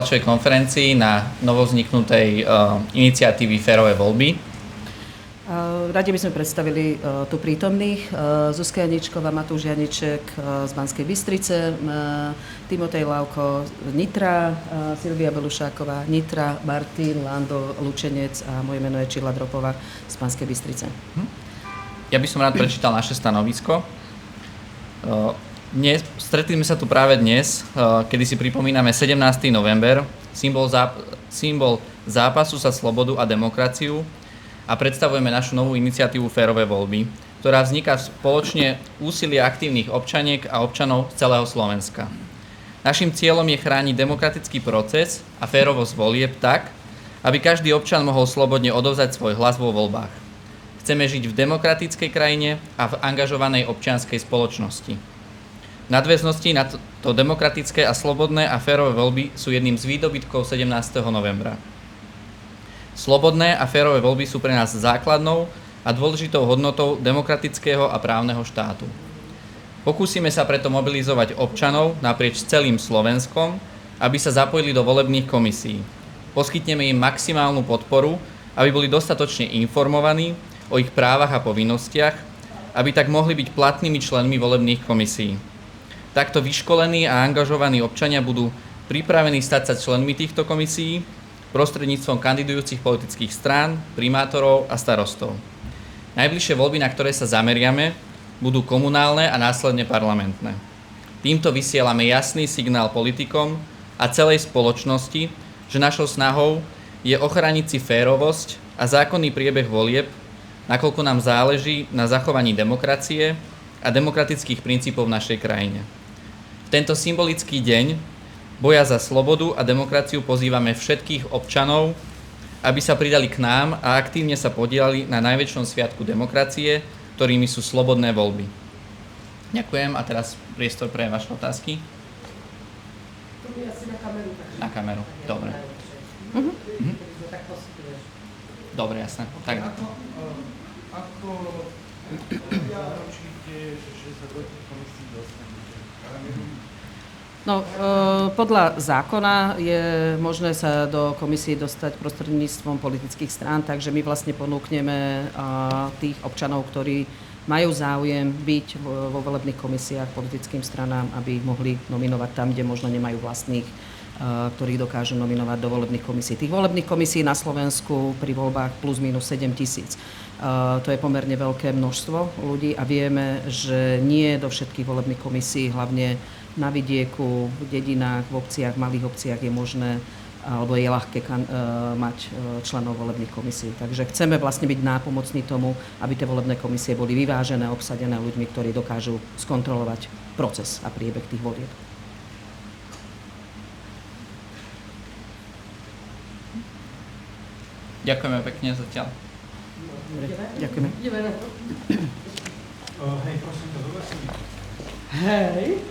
tlačovej konferencii na novovzniknutej iniciatívy Férové voľby. Radi by sme predstavili tu prítomných. Zuzka Janičková, Matúš Janiček z Banskej Bystrice, Timotej Lavko z Nitra, Silvia Belušáková Nitra, Martin Lando Lučenec a moje meno je Čila Dropová z Banskej Bystrice. Ja by som rád prečítal naše stanovisko. Stretli sme sa tu práve dnes, kedy si pripomíname 17. november, symbol zápasu za slobodu a demokraciu, a predstavujeme našu novú iniciatívu Férové voľby, ktorá vzniká spoločne úsilia aktívnych občaniek a občanov z celého Slovenska. Naším cieľom je chrániť demokratický proces a férovosť volieb tak, aby každý občan mohol slobodne odovzdať svoj hlas vo voľbách. Chceme žiť v demokratickej krajine a v angažovanej občianskej spoločnosti. Nadväznosti na to demokratické a slobodné a férové voľby sú jedným z výdobytkov 17. novembra. Slobodné a férové voľby sú pre nás základnou a dôležitou hodnotou demokratického a právneho štátu. Pokúsime sa preto mobilizovať občanov naprieč celým Slovenskom, aby sa zapojili do volebných komisí. Poskytneme im maximálnu podporu, aby boli dostatočne informovaní o ich právach a povinnostiach, aby tak mohli byť platnými členmi volebných komisí. Takto vyškolení a angažovaní občania budú pripravení stať sa členmi týchto komisií prostredníctvom kandidujúcich politických strán, primátorov a starostov. Najbližšie voľby, na ktoré sa zameriame, budú komunálne a následne parlamentné. Týmto vysielame jasný signál politikom a celej spoločnosti, že našou snahou je ochrániť si férovosť a zákonný priebeh volieb, nakoľko nám záleží na zachovaní demokracie a demokratických princípov v našej krajine. V tento symbolický deň boja za slobodu a demokraciu pozývame všetkých občanov, aby sa pridali k nám a aktívne sa podielali na najväčšom sviatku demokracie, ktorými sú slobodné voľby. Ďakujem a teraz priestor pre vaše otázky. To je asi na kameru. Na kameru, dobre. Dobre, jasné. Tak. Ako zaručíte, že sa do tých komisí dostanete? No, podľa zákona je možné sa do komisie dostať prostredníctvom politických strán, takže my vlastne ponúkneme tých občanov, ktorí majú záujem byť vo volebných komisiách politickým stranám, aby mohli nominovať tam, kde možno nemajú vlastných, ktorých dokážu nominovať do volebných komisí. Tých volebných komisí na Slovensku pri voľbách plus minus 7 000. To je pomerne veľké množstvo ľudí a vieme, že nie do všetkých volebných komisí, hlavne na vidieku, v dedinách, v obciach, v malých obciach je možné, alebo je ľahké mať členov volebných komisí. Takže chceme vlastne byť nápomocní tomu, aby tie volebné komisie boli vyvážené, obsadené ľuďmi, ktorí dokážu skontrolovať proces a priebeh tých volieb. Ďakujeme pekne zatiaľ. Ďakujeme. Hej, prosím, to dobre si. Hej.